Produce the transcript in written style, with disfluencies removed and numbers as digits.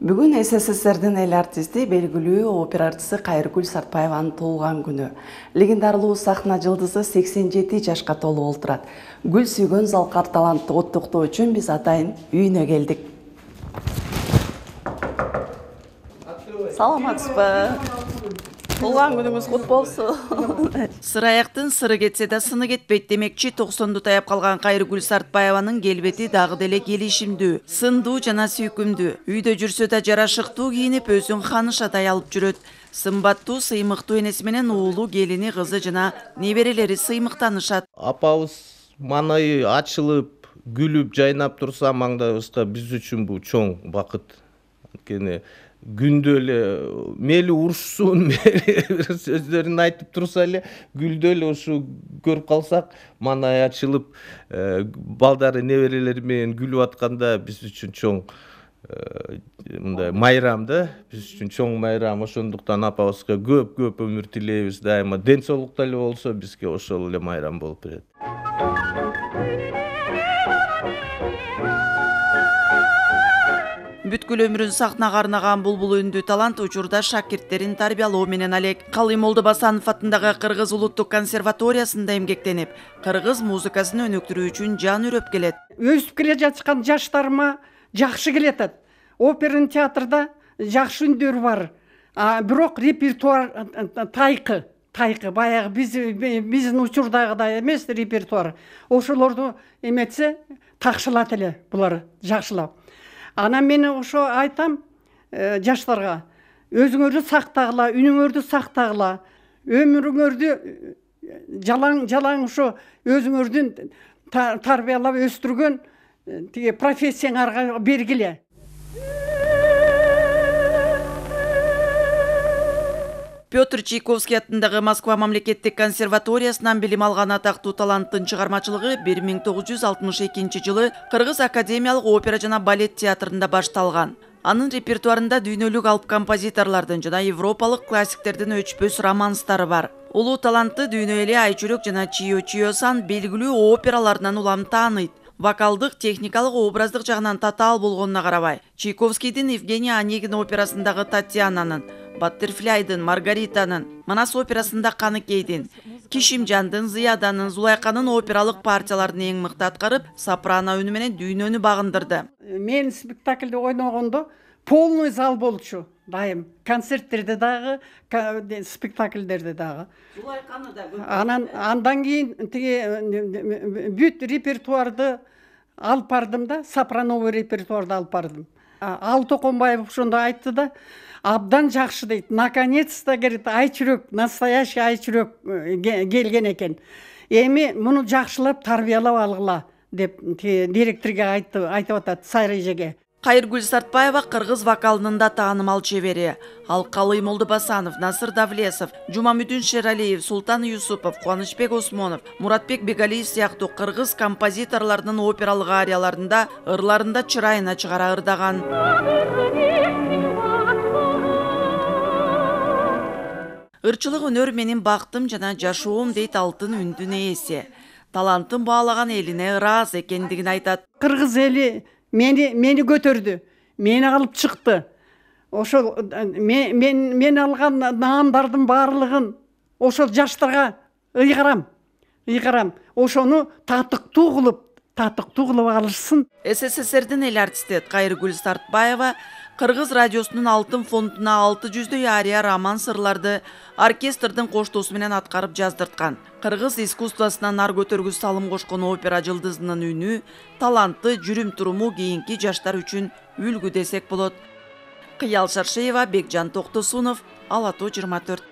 Бүгін СССР'дин эл артисти, белгилүү опера артисти Кайыргүл Сартбаеванын туулган күнү. Легендарлуу сахна жылдызы 87 жашка толуп олтурат. Гүл сүйгөн залкар талантты оттуктоо үчүн биз атайын үйүнө келдик. Саламатсызбы? Туулган күнүңүз кут болсун. Сыраяктын сыры кетсе да сыны кетпейт демекчи 90-ду таяп калган Кайыргүл Сартбаеванын келбети дагы деле келишимдүү, сындуу жана сүйкүмдүү. Үйдө жүрсө да жарашыктуу кийинип, өзүн ханышадай алып жүрөт. Сымбаттуу, сыймыктуу энеси менен уулу, келини, кызы жана неберелери сыймыктанышат. Апабыз манайы ачылып, күлүп, жайнап турса маңдайыбызга биз үчүн бул чоң бакыт. Анткени күндө эле мели урушсун, мели сөздөрүн айтып турса эле гүлдө эле ушу көрүп калсак, манай ачылып, балдары неберелери менен күлүп атканда биз үчүн чоң мындай майрам да, биз үчүн чоң майрам. Ошондуктан апабызга көп өмүр тилейбиз. Дайыма ден соолукта эле болсо бизге ошол эле майрам болуп берет. Бүткүл өмүрүн сахнага арнаган булбул үндүү талант учурда шакирттерин тарбиялоо менен алек. Калый Молдобасанов атындагы Кыргыз улуттук консерваториясында эмгектенип, кыргыз музыкасын өнүктүрүү үчүн жан үрөп келет. Өсүп келе жаткан жаштарыма жакшы келет. Оперный театрда жакшы үндөр бар. Бирок репертуар тайкы, баягы биздин учурдагыдай эмес репертуар. Ошолорду эметсе такшылат эле булар, жакшылап. Ана мен ошо айтам жаштарга, өзүңөрдү сактагыла, үнүңөрдү сактагыла, өмүрүңөрдү жалаң ошо өзүңөрдүн тарбиялап өстүргөн тиги профессияңарга бергиле. Петр Чайковский атындагы Москва мамлекеттик консерваториясынан билим алган атактуу таланттын чыгармачылыгы 1962 жылы Кыргыз академиялык опера жана балет театрында башталган. Анын репертуарында дүйнөлүк алып композиторлордун жана европалык классиктердин өчпөс романстары бар. Улуу талантты дүйнө эли Айчүрөк жана Чио-Чио-сан белгилүү операларынан улам тааныйт. Вокалдык, техникалык, образдык жагынан татаал болгонуна карабай, Чайковскийдин Евгений Онегин операсындагы Татьянанын, Баттерфляйдын, Маргаританын, Манас операсында Каныкейдин, Кишимжандын, Зыяданын, Зулайканын опералык партияларын эң мыкты аткарып, сопрано үнү менен дүйнөнү багындырды. Мен спектакльде ойногондо полный зал болчу. Дайым концерттерде дагы, спектакльдерде дагы. Зулайканы да көп. Андан кийин тиги бүт репертуарды алып бардым да, сопрановый репертуарды алып бардым. Ал Токонбаев ошондо айтты да, абдан жакшы дейт. Наконец-то, говорит, Айчүрөк, настоящий Айчүрөк келген экен. Эми муну жакшылап тарбиялап алгыла деп директорге айтып атат, Сайрый эжеге. Кайыргүл Сартбаева кыргыз вокалынын да таанымал чебери. Ал Калый Молдобасанов, Насыр Давлесов, Жумамүдүн Шералиев, Султан Юсупов, Кубанычбек Осмонов, Муратбек Бегалиев сыяктуу кыргыз композиторлордун опералык арияларында ырларында чырайына чыгара ырдаган. Ырчылык өнөр менин бактым жана жашоом дейт алтын үндүн ээси. Талантын баалаган элине ыраазы экендигин айтат. Кыргыз эли мени көтөрдү, мени алып чыкты. Ошол мен алган наамдардын баарлыгын ошол жаштарга ыйгарам. Ошону татыктуу кылып алышсын. СССРдин эл артисти Кайыргүл Сартбаева Кыргыз радиосунун алтын фондуна 600 ария роман сырларды оркестрдин коштоосу менен аткарып жаздырткан. Кыргыз искусствосуна нар көтөргүс салым кошкон опера жылдызынын үнү, таланты, жүрүм-туруму кийинки жаштар үчүн үлгү десек болот. Кыял Шаршеева, Бекжан Токтосунов, Ала Тоо 24.